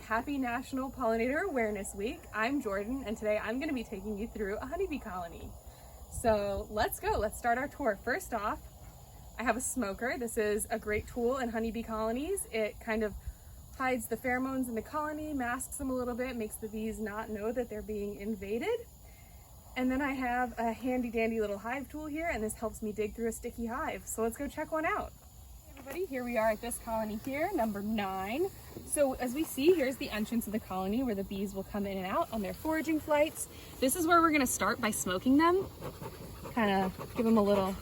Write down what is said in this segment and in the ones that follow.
Happy National Pollinator Awareness Week. I'm Jordan, and today I'm going to be taking you through a honeybee colony. So let's go. Let's start our tour. First off, I have a smoker. This is a great tool in honeybee colonies. It kind of hides the pheromones in the colony, masks them a little bit, makes the bees not know that they're being invaded. And then I have a handy dandy little hive tool here, and this helps me dig through a sticky hive. So let's go check one out. Hey everybody, here we are at this colony here, number 9. So as we see, here's the entrance of the colony where the bees will come in and out on their foraging flights. This is where we're gonna start by smoking them. Kind of give them a little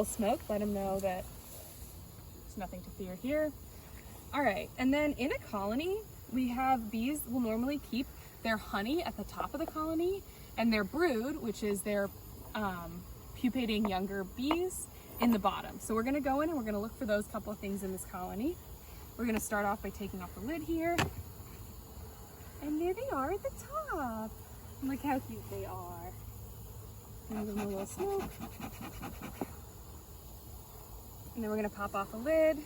smoke, let them know that there's nothing to fear here. All right, and then in a colony, we have bees will normally keep their honey at the top of the colony and their brood, which is their pupating younger bees, in the bottom. So we're gonna go in and we're gonna look for those couple of things in this colony. We're gonna start off by taking off the lid here. And there they are at the top. Look how cute they are. Give them a little smoke. And then we're gonna pop off the lid.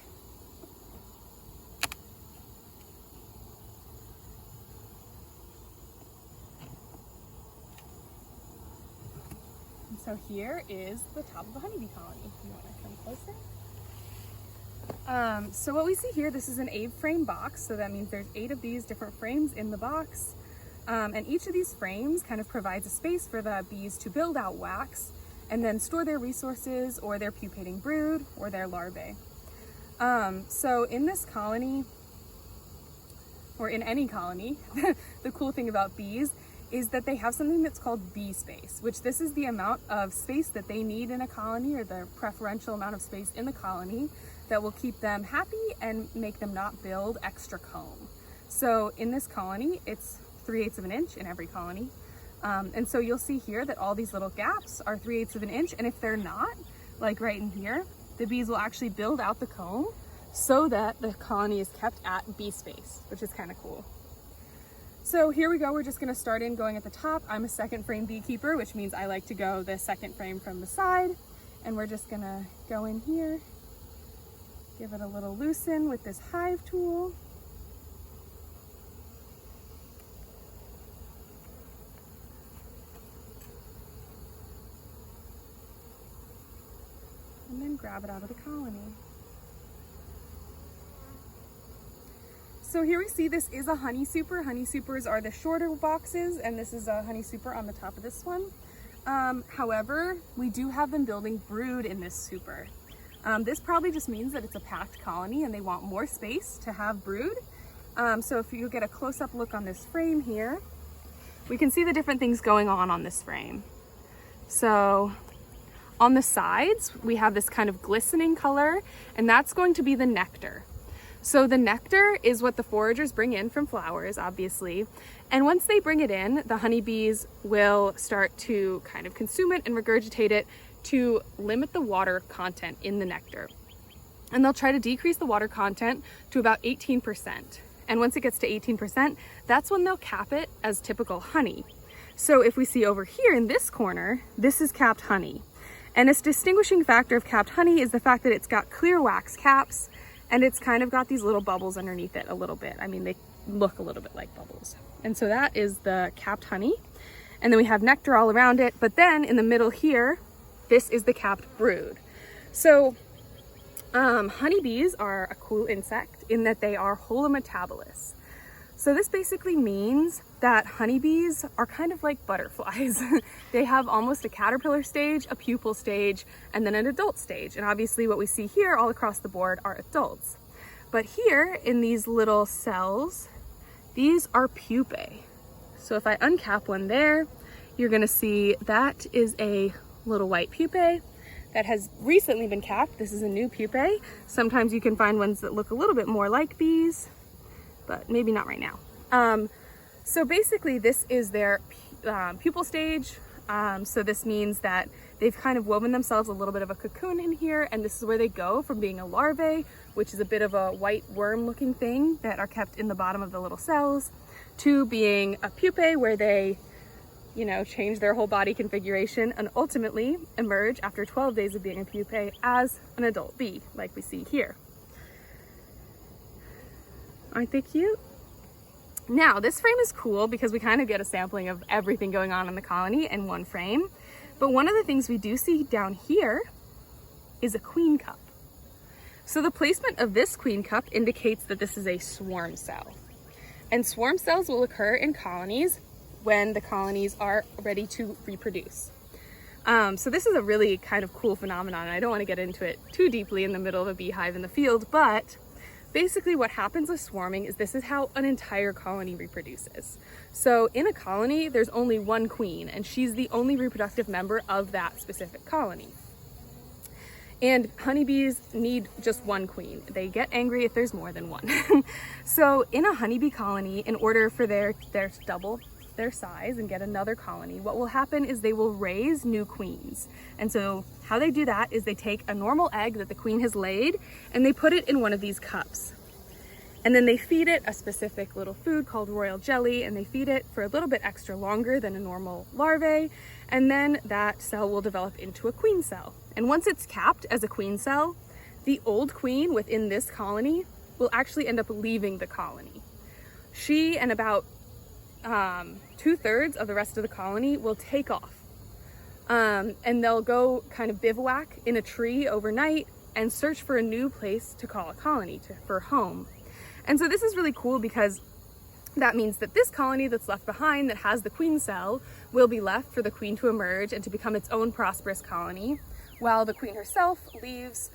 And so here is the top of the honeybee colony. You wanna come closer? So what we see here, this is an 8-frame box. So that means there's 8 of these different frames in the box. And each of these frames kind of provides a space for the bees to build out wax and then store their resources or their pupating brood or their larvae. So in this colony, or in any colony, the cool thing about bees is that they have something that's called bee space, which this is the amount of space that they need in a colony, or the preferential amount of space in the colony that will keep them happy and make them not build extra comb. So in this colony, it's 3/8 of an inch in every colony. And so you'll see here that all these little gaps are 3/8 of an inch. And if they're not, like right in here, the bees will actually build out the comb so that the colony is kept at bee space, which is kind of cool. So here we go. We're just going to start in going at the top. I'm a 2nd frame beekeeper, which means I like to go the 2nd frame from the side. And we're just going to go in here, give it a little loosen with this hive tool. And then grab it out of the colony. So here we see this is a honey super. Honey supers are the shorter boxes, and this is a honey super on the top of this one. However, we do have them building brood in this super. This probably just means that it's a packed colony and they want more space to have brood. So if you get a close-up look on this frame here, we can see the different things going on this frame. So on the sides, we have this kind of glistening color, and that's going to be the nectar. So the nectar is what the foragers bring in from flowers, obviously. And once they bring it in, the honeybees will start to kind of consume it and regurgitate it to limit the water content in the nectar. And they'll try to decrease the water content to about 18%. And once it gets to 18%, that's when they'll cap it as typical honey. So if we see over here in this corner, this is capped honey. And its distinguishing factor of capped honey is the fact that it's got clear wax caps, and it's kind of got these little bubbles underneath it a little bit. I mean, they look a little bit like bubbles. And so that is the capped honey. And then we have nectar all around it. But then in the middle here, this is the capped brood. So honeybees are a cool insect in that they are holometabolists. So this basically means that honeybees are kind of like butterflies. They have almost a caterpillar stage, a pupal stage, and then an adult stage. And obviously what we see here all across the board are adults. But here in these little cells, these are pupae. So if I uncap one there, you're gonna see that is a little white pupae that has recently been capped. This is a new pupae. Sometimes you can find ones that look a little bit more like bees, but maybe not right now. So basically this is their pupal stage. So this means that they've kind of woven themselves a little bit of a cocoon in here, and this is where they go from being a larvae, which is a bit of a white worm looking thing that are kept in the bottom of the little cells, to being a pupae where they, you know, change their whole body configuration and ultimately emerge after 12 days of being a pupae as an adult bee, like we see here. Aren't they cute? Now, this frame is cool because we kind of get a sampling of everything going on in the colony in one frame. But one of the things we do see down here is a queen cup. So the placement of this queen cup indicates that this is a swarm cell. And swarm cells will occur in colonies when the colonies are ready to reproduce. So this is a really kind of cool phenomenon. I don't want to get into it too deeply in the middle of a beehive in the field, but basically what happens with swarming is this is how an entire colony reproduces. So in a colony, there's only one queen, and she's the only reproductive member of that specific colony. And honeybees need just one queen. They get angry if there's more than one. So in a honeybee colony, in order for their to double their size and get another colony, what will happen is they will raise new queens. And so how they do that is they take a normal egg that the queen has laid and they put it in one of these cups. And then they feed it a specific little food called royal jelly, and they feed it for a little bit extra longer than a normal larvae. And then that cell will develop into a queen cell. And once it's capped as a queen cell, the old queen within this colony will actually end up leaving the colony. She and about 2/3 of the rest of the colony will take off. And they'll go kind of bivouac in a tree overnight and search for a new place to call a colony, for home. And so this is really cool because that means that this colony that's left behind that has the queen cell will be left for the queen to emerge and to become its own prosperous colony, while the queen herself leaves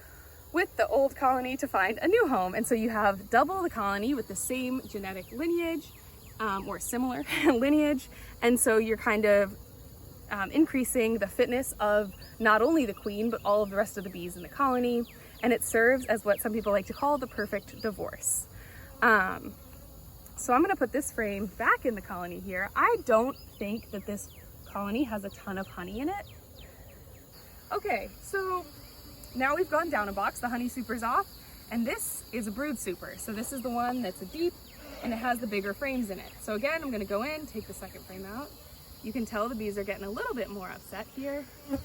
with the old colony to find a new home. And so you have double the colony with the same genetic lineage, or similar lineage. And so you're kind of increasing the fitness of not only the queen, but all of the rest of the bees in the colony. And it serves as what some people like to call the perfect divorce. So I'm gonna put this frame back in the colony here. I don't think that this colony has a ton of honey in it. Okay, so now we've gone down a box, the honey super's off, and this is a brood super. So this is the one that's a deep, and it has the bigger frames in it. So again, I'm gonna go in, take the second frame out. You can tell the bees are getting a little bit more upset here, but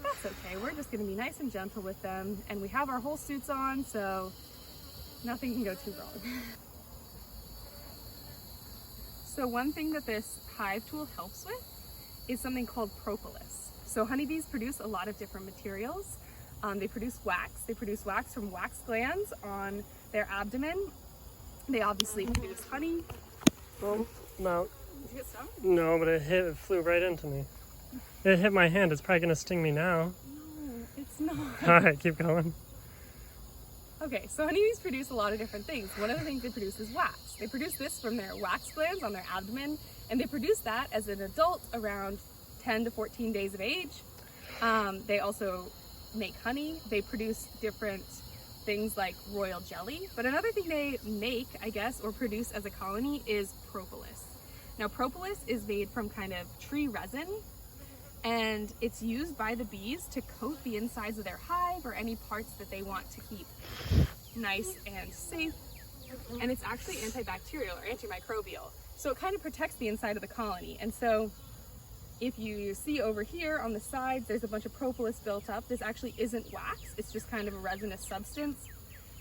that's okay. We're just gonna be nice and gentle with them, and we have our whole suits on, so nothing can go too wrong. So one thing that this hive tool helps with is something called propolis. So honeybees produce a lot of different materials. They produce wax. They produce wax from wax glands on their abdomen. They obviously produce honey. Well, no. Did you get stung? No, but it flew right into me. It hit my hand. It's probably gonna sting me now. No, it's not. All right, keep going. Okay, so honeybees produce a lot of different things. One of the things they produce is wax. They produce this from their wax glands on their abdomen, and they produce that as an adult around 10 to 14 days of age. They also make honey. They produce different things like royal jelly. But another thing they make, I guess, or produce as a colony is propolis. Now, propolis is made from kind of tree resin, and it's used by the bees to coat the insides of their hive or any parts that they want to keep nice and safe. And it's actually antibacterial or antimicrobial. So it kind of protects the inside of the colony. And so if you see over here on the sides, there's a bunch of propolis built up. This actually isn't wax. It's just kind of a resinous substance.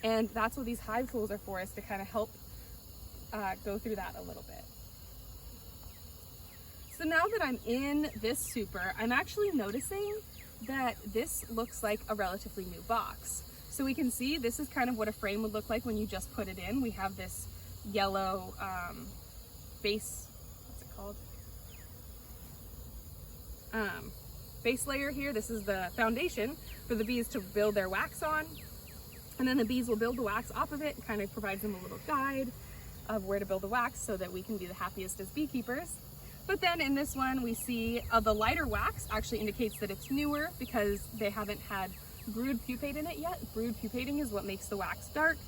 And that's what these hive tools are for, is to kind of help go through that a little bit. So now that I'm in this super, I'm actually noticing that this looks like a relatively new box. So we can see this is kind of what a frame would look like when you just put it in. We have this yellow base, what's it called? Base layer here. This is the foundation for the bees to build their wax on. And then the bees will build the wax off of it. It kind of provides them a little guide of where to build the wax so that we can be the happiest as beekeepers. But then in this one, we see the lighter wax actually indicates that it's newer because they haven't had brood pupate in it yet. Brood pupating is what makes the wax dark.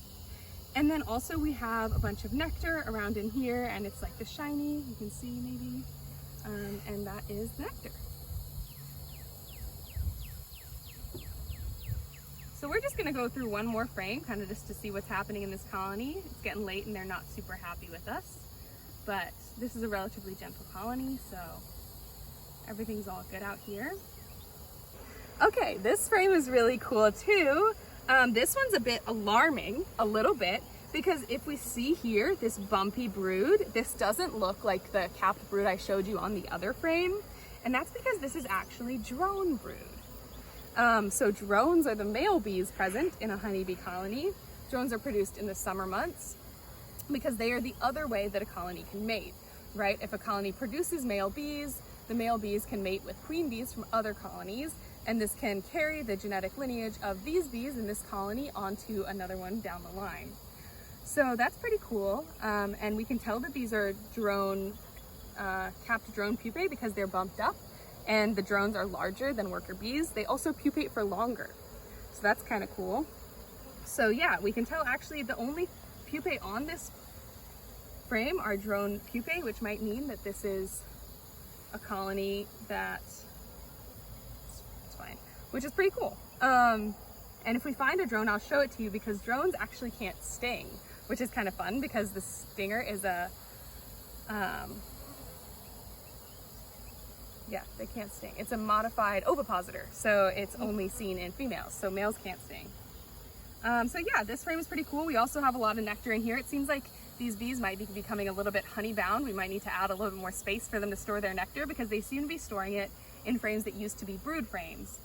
And then also we have a bunch of nectar around in here, and it's like the shiny, you can see maybe, and that is nectar. So we're just gonna go through one more frame, kind of just to see what's happening in this colony. It's getting late and they're not super happy with us, but this is a relatively gentle colony, so everything's all good out here. Okay, this frame is really cool too. This one's a bit alarming, a little bit, Because if we see here, this bumpy brood, this doesn't look like the capped brood I showed you on the other frame. And that's because this is actually drone brood. So drones are the male bees present in a honeybee colony. Drones are produced in the summer months because they are the other way that a colony can mate, right? If a colony produces male bees, the male bees can mate with queen bees from other colonies, and this can carry the genetic lineage of these bees in this colony onto another one down the line. So that's pretty cool, and we can tell that these are drone, capped drone pupae because they're bumped up, and the drones are larger than worker bees. They also pupate for longer, so that's kind of cool. So yeah, we can tell actually the only pupae on this frame are drone pupae, which might mean that this is a colony that, it's fine, which is pretty cool. And if we find a drone, I'll show it to you because drones actually can't sting, which is kind of fun because the stinger is a, yeah, they can't sting. It's a modified ovipositor, so it's only seen in females, so males can't sting. So yeah, this frame is pretty cool. We also have a lot of nectar in here. It seems like these bees might be becoming a little bit honey bound. We might need to add a little bit more space for them to store their nectar because they seem to be storing it in frames that used to be brood frames.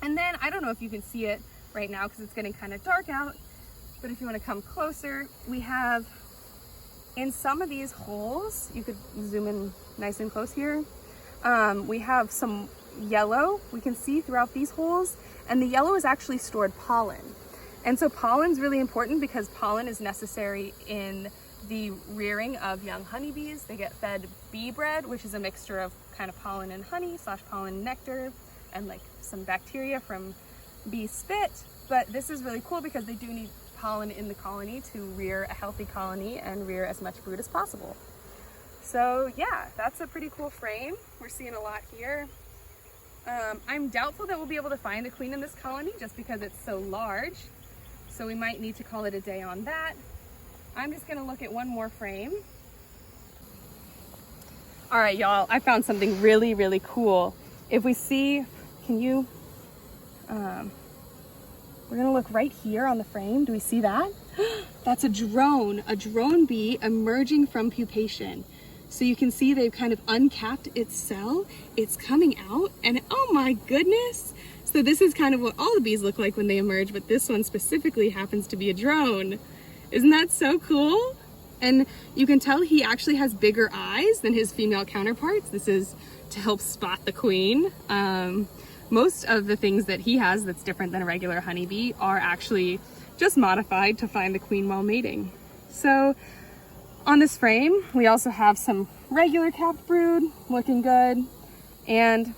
And then, I don't know if you can see it right now because it's getting kind of dark out, but if you want to come closer, we have in some of these holes, you could zoom in nice and close here, we have some yellow we can see throughout these holes, and the yellow is actually stored pollen. And so pollen's really important because pollen is necessary in the rearing of young honeybees. They get fed bee bread, which is a mixture of kind of pollen and honey / pollen and nectar and like some bacteria from bee spit. But this is really cool because they do need pollen in the colony to rear a healthy colony and rear as much brood as possible. So yeah, that's a pretty cool frame. We're seeing a lot here. I'm doubtful that we'll be able to find a queen in this colony just because it's so large. So we might need to call it a day on that. I'm just gonna look at one more frame. All right, y'all, I found something really, really cool. If we see, can you, we're gonna look right here on the frame. Do we see that? That's a drone bee emerging from pupation. So you can see they've kind of uncapped its cell. It's coming out and oh my goodness. So this is kind of what all the bees look like when they emerge, but this one specifically happens to be a drone. Isn't that so cool? And you can tell he actually has bigger eyes than his female counterparts. This is to help spot the queen. Most of the things that he has that's different than a regular honeybee are actually just modified to find the queen while mating. So on this frame, we also have some regular capped brood looking good, and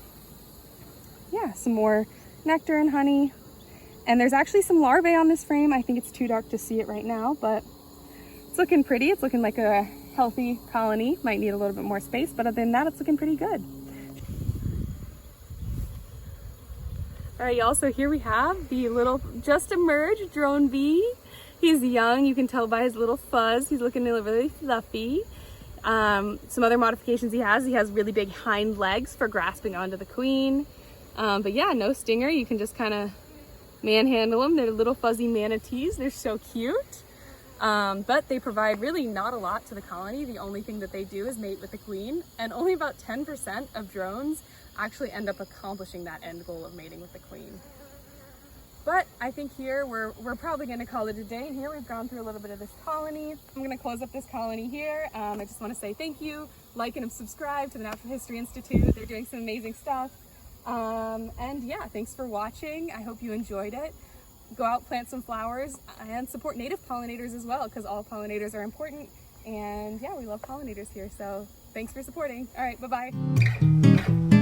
yeah, some more nectar and honey. And there's actually some larvae on this frame. I think it's too dark to see it right now, but it's looking pretty. It's looking like a healthy colony. Might need a little bit more space, but other than that, it's looking pretty good. All right, y'all, so here we have the little just emerged drone bee. He's young, you can tell by his little fuzz. He's looking really fluffy. Some other modifications he has really big hind legs for grasping onto the queen. But yeah, no stinger. You can just kind of manhandle them. They're little fuzzy manatees. They're so cute. But they provide really not a lot to the colony. The only thing that they do is mate with the queen, and only about 10% of drones actually end up accomplishing that end goal of mating with the queen. But I think here we're probably going to call it a day. And here we've gone through a little bit of this colony. I'm going to close up this colony here. I just want to say thank you, like and subscribe to the Natural History Institute. They're doing some amazing stuff. And yeah, thanks for watching. I hope you enjoyed it. Go out, plant some flowers, and support native pollinators as well, because all pollinators are important. And yeah, we love pollinators here. So thanks for supporting. All right, bye-bye.